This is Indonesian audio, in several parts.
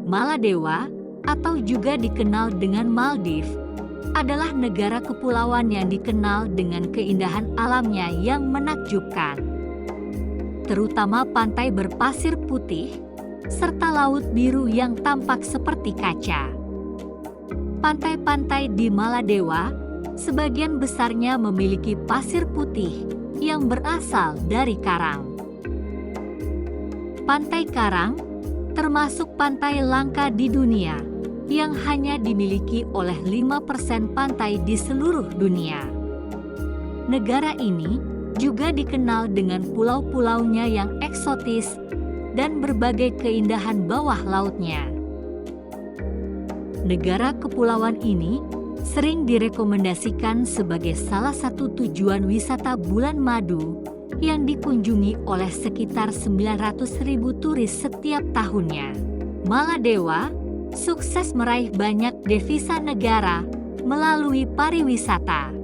Maladewa, atau juga dikenal dengan Maldives, adalah negara kepulauan yang dikenal dengan keindahan alamnya yang menakjubkan. Terutama pantai berpasir putih, serta laut biru yang tampak seperti kaca. Pantai-pantai di Maladewa, sebagian besarnya memiliki pasir putih yang berasal dari karang. Pantai karang termasuk pantai langka di dunia, yang hanya dimiliki oleh 5% pantai di seluruh dunia. Negara ini juga dikenal dengan pulau-pulaunya yang eksotis dan berbagai keindahan bawah lautnya. Negara kepulauan ini sering direkomendasikan sebagai salah satu tujuan wisata bulan madu yang dikunjungi oleh sekitar 900.000 turis setiap tahunnya. Maladewa sukses meraih banyak devisa negara melalui pariwisata.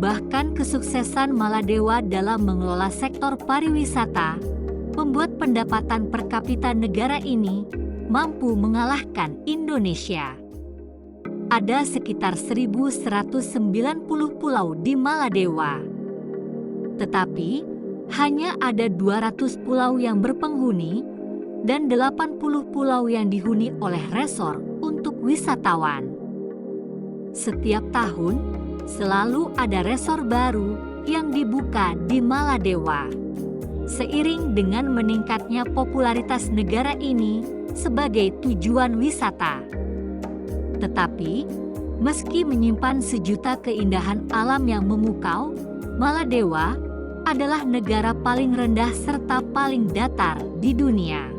Bahkan kesuksesan Maladewa dalam mengelola sektor pariwisata membuat pendapatan per kapita negara ini mampu mengalahkan Indonesia. Ada sekitar 1.190 pulau di Maladewa. Tetapi hanya ada 200 pulau yang berpenghuni dan 80 pulau yang dihuni oleh resor untuk wisatawan. Setiap tahun, selalu ada resor baru yang dibuka di Maladewa. Seiring dengan meningkatnya popularitas negara ini sebagai tujuan wisata. Tetapi, meski menyimpan sejuta keindahan alam yang memukau, Maladewa adalah negara paling rendah serta paling datar di dunia.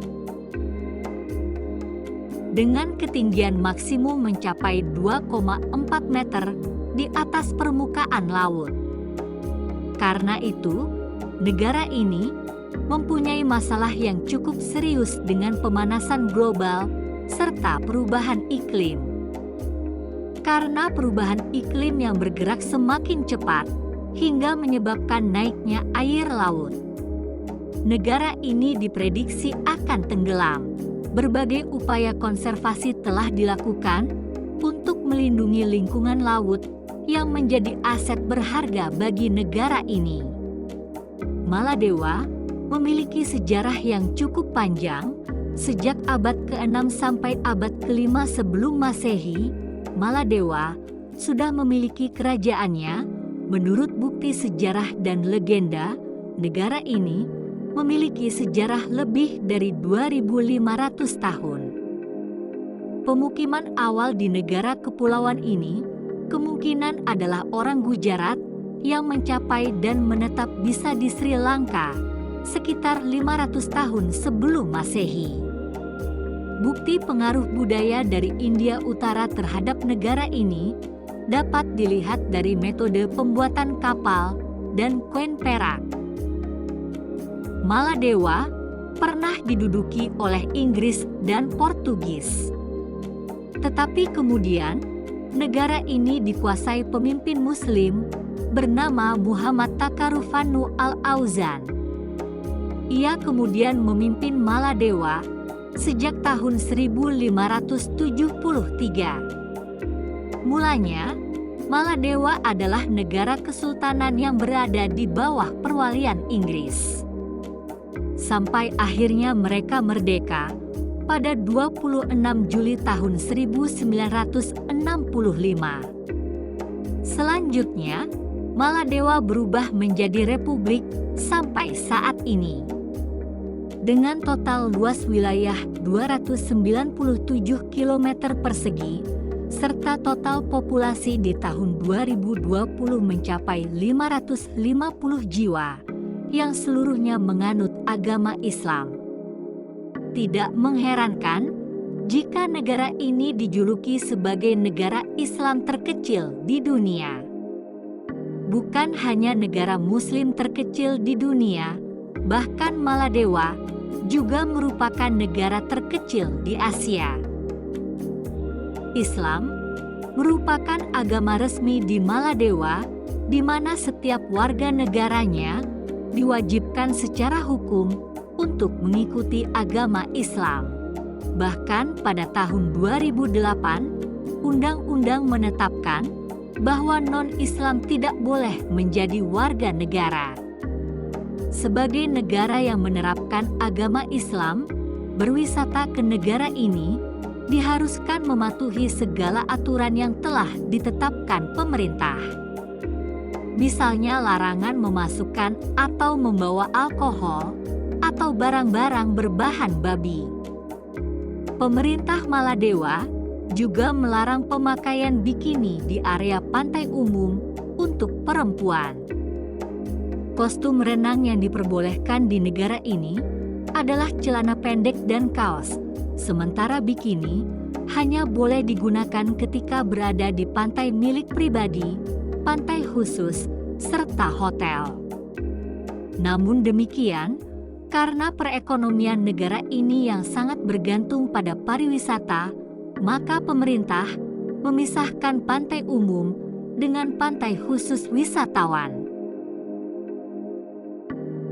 Dengan ketinggian maksimum mencapai 2,4 meter di atas permukaan laut. Karena itu, negara ini mempunyai masalah yang cukup serius dengan pemanasan global serta perubahan iklim. Karena perubahan iklim yang bergerak semakin cepat hingga menyebabkan naiknya air laut, negara ini diprediksi akan tenggelam. Berbagai upaya konservasi telah dilakukan untuk melindungi lingkungan laut yang menjadi aset berharga bagi negara ini. Maladewa memiliki sejarah yang cukup panjang. Sejak abad ke-6 sampai abad ke-5 sebelum Masehi, Maladewa sudah memiliki kerajaannya. Menurut bukti sejarah dan legenda, negara ini memiliki sejarah lebih dari 2.500 tahun. Pemukiman awal di negara kepulauan ini kemungkinan adalah orang Gujarat yang mencapai dan menetap bisa di Sri Lanka sekitar 500 tahun sebelum Masehi. Bukti pengaruh budaya dari India Utara terhadap negara ini dapat dilihat dari metode pembuatan kapal dan koin perak. Maladewa pernah diduduki oleh Inggris dan Portugis. Tetapi kemudian, negara ini dikuasai pemimpin Muslim bernama Muhammad Takarufanu Al-Auzan. Ia kemudian memimpin Maladewa sejak tahun 1573. Mulanya, Maladewa adalah negara kesultanan yang berada di bawah perwalian Inggris. Sampai akhirnya mereka merdeka pada 26 Juli tahun 1965. Selanjutnya, Maladewa berubah menjadi republik sampai saat ini. Dengan total luas wilayah 297 km persegi, serta total populasi di tahun 2020 mencapai 550 jiwa, yang seluruhnya menganut agama Islam. Tidak mengherankan jika negara ini dijuluki sebagai negara Islam terkecil di dunia. Bukan hanya negara Muslim terkecil di dunia, bahkan Maladewa juga merupakan negara terkecil di Asia. Islam merupakan agama resmi di Maladewa, di mana setiap warga negaranya diwajibkan secara hukum untuk mengikuti agama Islam. Bahkan pada tahun 2008, undang-undang menetapkan bahwa non-Islam tidak boleh menjadi warga negara. Sebagai negara yang menerapkan agama Islam, berwisata ke negara ini diharuskan mematuhi segala aturan yang telah ditetapkan pemerintah. Misalnya larangan memasukkan atau membawa alkohol atau barang-barang berbahan babi. Pemerintah Maladewa juga melarang pemakaian bikini di area pantai umum untuk perempuan. Kostum renang yang diperbolehkan di negara ini adalah celana pendek dan kaos, sementara bikini hanya boleh digunakan ketika berada di pantai milik pribadi, pantai khusus, serta hotel. Namun demikian, karena perekonomian negara ini yang sangat bergantung pada pariwisata, maka pemerintah memisahkan pantai umum dengan pantai khusus wisatawan.